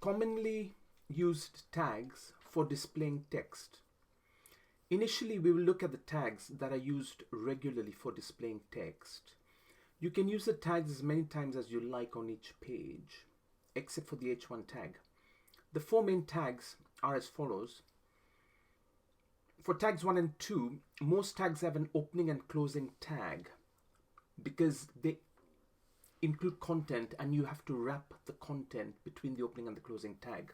Commonly used tags for displaying text. Initially, we will look at the tags that are used regularly for displaying text. You can use the tags as many times as you like on each page, except for the H1 tag. The four main tags are as follows. For tags 1 and 2, most tags have an opening and closing tag because they include content and you have to wrap the content between the opening and the closing tag.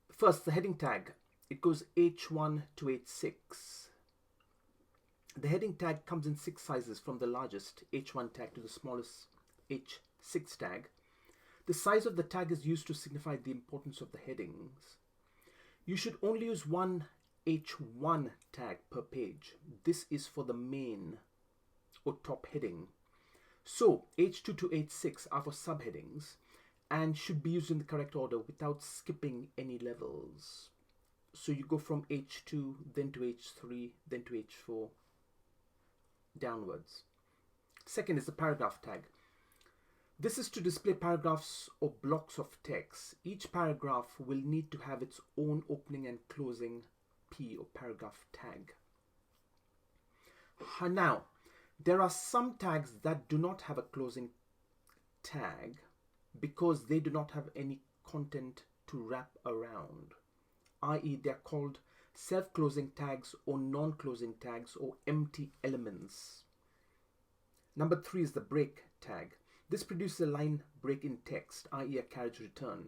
First, the heading tag. It goes H1 to H6. The heading tag comes in 6 sizes, from the largest H1 tag to the smallest H6 tag. The size of the tag is used to signify the importance of the headings. You should only use one H1 tag per page. This is for the main or top heading. So H2 to H6 are for subheadings and should be used in the correct order without skipping any levels. So you go from H2, then to H3, then to H4, downwards. Second is the paragraph tag. This is to display paragraphs or blocks of text. Each paragraph will need to have its own opening and closing P or paragraph tag. Now, there are some tags that do not have a closing tag because they do not have any content to wrap around, i.e. they're called self-closing tags or non-closing tags or empty elements. Number 3 is the break tag. This produces a line break in text, i.e. a carriage return,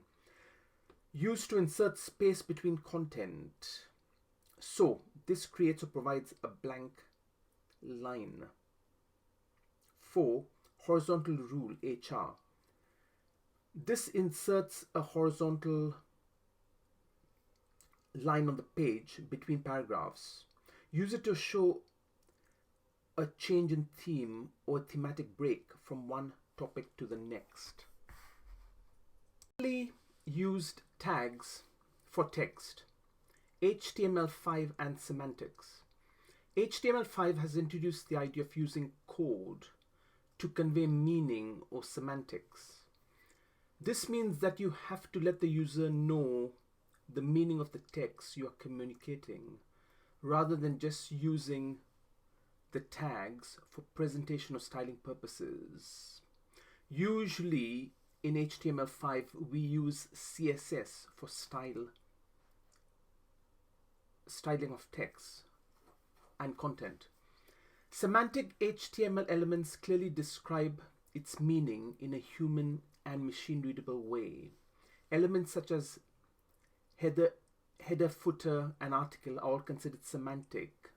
used to insert space between content. So this creates or provides a blank line. 4. Horizontal rule, HR. This inserts a horizontal line on the page between paragraphs. Use it to show a change in theme or a thematic break from one topic to the next. Commonly used tags for text. Html5 and Semantics. Html5 has introduced the idea of using code to convey meaning or semantics. This means that you have to let the user know the meaning of the text you are communicating, rather than just using the tags for presentation or styling purposes. Usually in HTML5 we use CSS for styling of text and content. Semantic HTML elements clearly describe its meaning in a human and machine readable way. Elements such as header, footer, and article are all considered semantic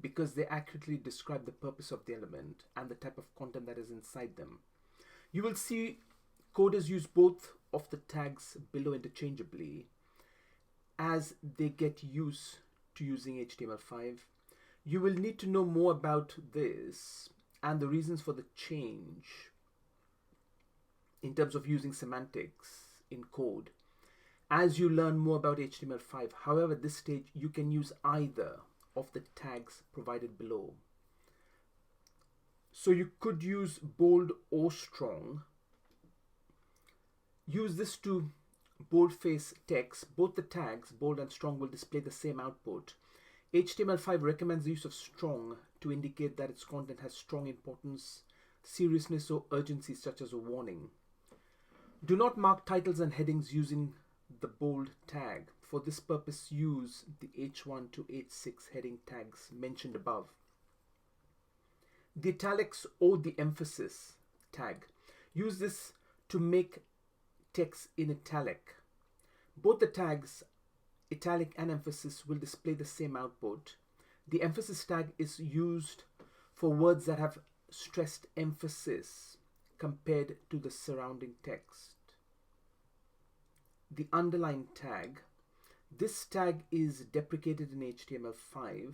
because they accurately describe the purpose of the element and the type of content that is inside them. You will see coders use both of the tags below interchangeably as they get used to using HTML5. You will need to know more about this and the reasons for the change in terms of using semantics in code as you learn more about HTML5. However, at this stage you can use either of the tags provided below. So you could use bold or strong. Use this to boldface text. Both the tags bold and strong will display the same output. HTML5 recommends the use of strong to indicate that its content has strong importance, seriousness, or urgency, such as a warning. Do not mark titles and headings using the bold tag. For this purpose, use the H1 to H6 heading tags mentioned above. The italics or the emphasis tag. Use this to make text in italic. Both the tags italic and emphasis will display the same output. The emphasis tag is used for words that have stressed emphasis compared to the surrounding text. The underline tag. This tag is deprecated in HTML5.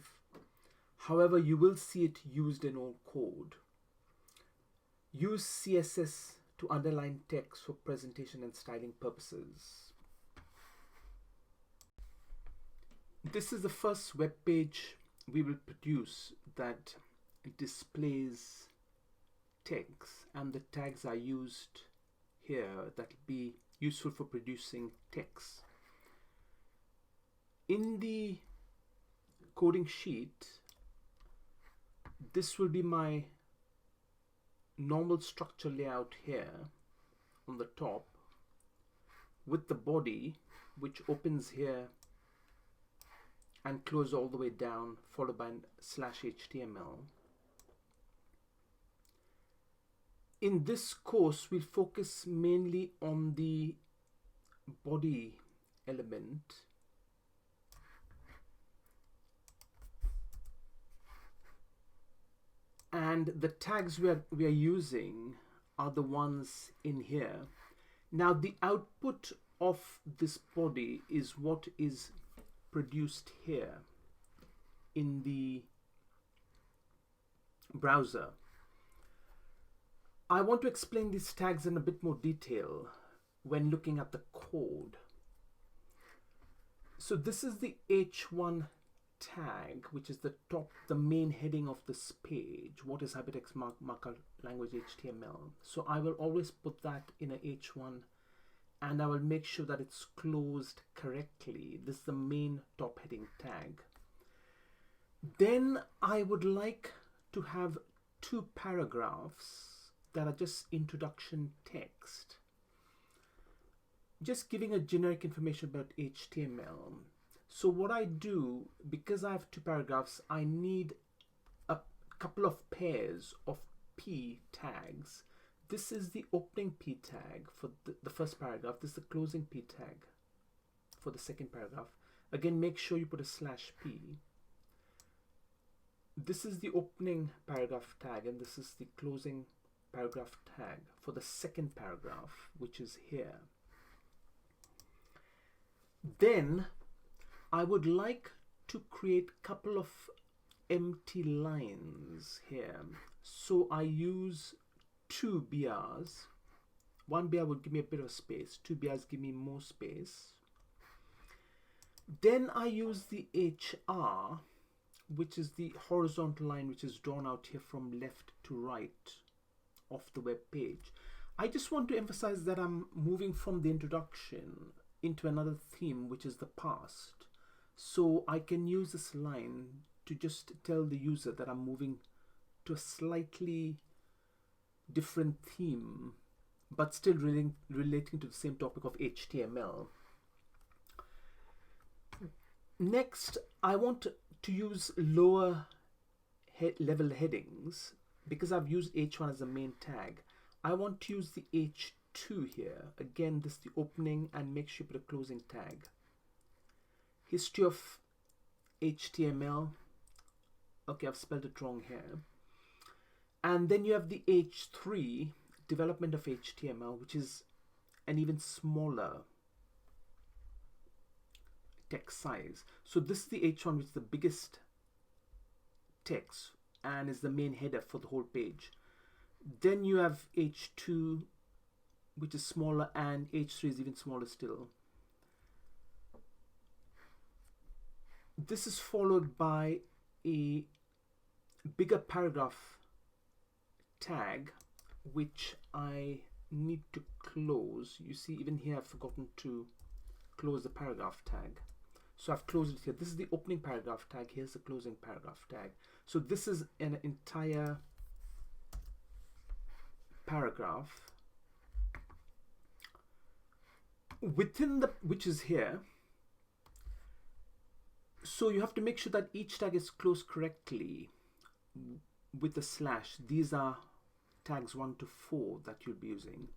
However, you will see it used in all code. Use CSS to underline text for presentation and styling purposes. This is the first web page we will produce that displays text, and the tags are used here. That will be useful for producing text. In the coding sheet, this will be my normal structure layout here on the top, with the body which opens here and closes all the way down, followed by /HTML. In this course, we'll focus mainly on the body element, and the tags we are using are the ones in here. Now the output of this body is what is produced here in the browser. I want to explain these tags in a bit more detail when looking at the code. So this is the H1 tag, which is the top, the main heading of this page. What is hypertext markup language HTML? So I will always put that in a H1, and I will make sure that it's closed correctly. This is the main top heading tag. Then I would like to have 2 paragraphs that are just introduction text, just giving a generic information about HTML. So what I do, because I have 2 paragraphs, I need a couple of pairs of P tags. This is the opening P tag for the first paragraph. This is the closing P tag for the second paragraph. Again, make sure you put a /P. This is the opening paragraph tag, and this is the closing paragraph tag for the second paragraph, which is here. Then I would like to create a couple of empty lines here. So I use 2 BRs. 1 BR would give me a bit of space. 2 BRs give me more space. Then I use the HR, which is the horizontal line which is drawn out here from left to right of the web page. I just want to emphasize that I'm moving from the introduction into another theme, which is the past. So I can use this line to just tell the user that I'm moving to a slightly different theme, but still relating to the same topic of HTML. Next, I want to use lower level headings. Because I've used H1 as the main tag, I want to use the H2 here. Again, this is the opening, and make sure you put a closing tag. History of HTML. Okay, I've spelled it wrong here. And then you have the H3, development of HTML, which is an even smaller text size. So this is the H1, which is the biggest text and is the main header for the whole page. Then you have H2, which is smaller, and H3 is even smaller still. This is followed by a bigger paragraph tag, which I need to close. You see, even here I've forgotten to close the paragraph tag. So I've closed it here. This is the opening paragraph tag. Here's the closing paragraph tag. So this is an entire paragraph within the, which is here. So you have to make sure that each tag is closed correctly with a slash. These are tags 1 to 4 that you'll be using.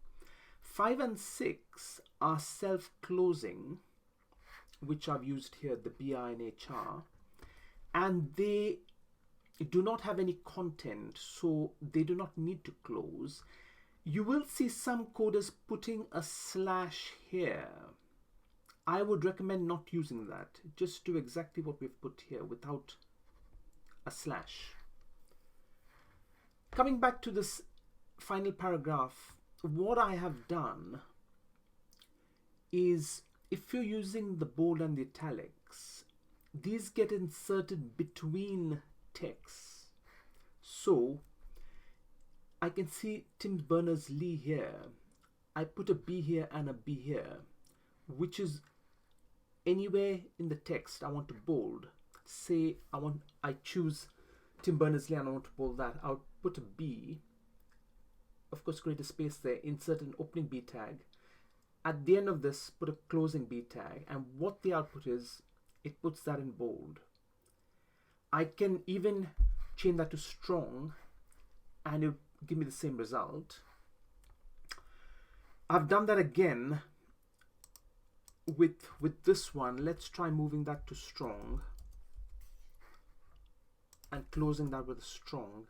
5 and 6 are self-closing, which I've used here, the BI and HR, and they do not have any content, so they do not need to close. You will see some coders putting a slash here. I would recommend not using that. Just do exactly what we've put here without a slash. Coming back to this final paragraph, what I have done is, if you're using the bold and the italics, these get inserted between texts. So I can see Tim Berners-Lee here. I put a B here and a B here, which is anywhere in the text I want to bold. Say I choose Tim Berners-Lee and I want to bold that. I'll put a B, of course create a space there, insert an opening B tag. At the end of this, put a closing B tag, and what the output is, it puts that in bold. I can even change that to strong and it'll give me the same result. I've done that again with this one. Let's try moving that to strong and closing that with a strong.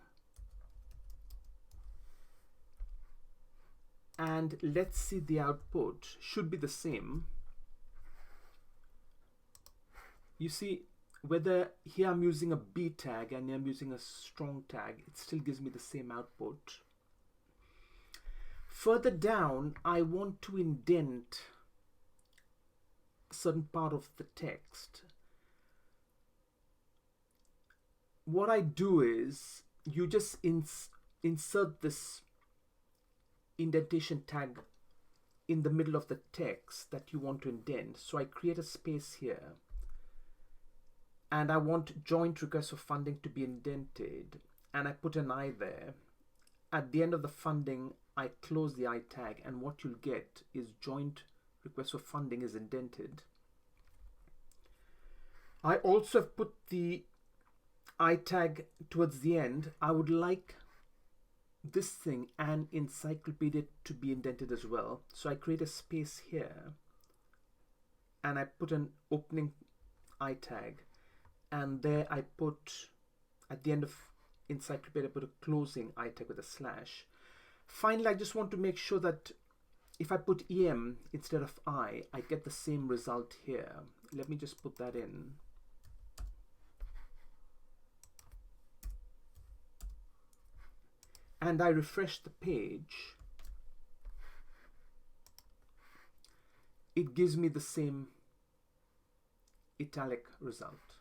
And let's see, the output should be the same. You see, whether here I'm using a B tag and I'm using a strong tag, it still gives me the same output. Further down, I want to indent a certain part of the text. What I do is, you just insert this indentation tag in the middle of the text that you want to indent. So I create a space here, and I want joint request for funding to be indented, and I put an I there. At the end of the funding, I close the I tag, and what you'll get is joint request for funding is indented. I also have put the I tag towards the end. I would like this thing and encyclopedia to be indented as well. So I create a space here, and I put an opening I tag, and there I put, at the end of encyclopedia, put a closing I tag with a slash. Finally, I just want to make sure that if I put EM instead of I get the same result here. Let me just put that in. And I refresh the page. It gives me the same italic result.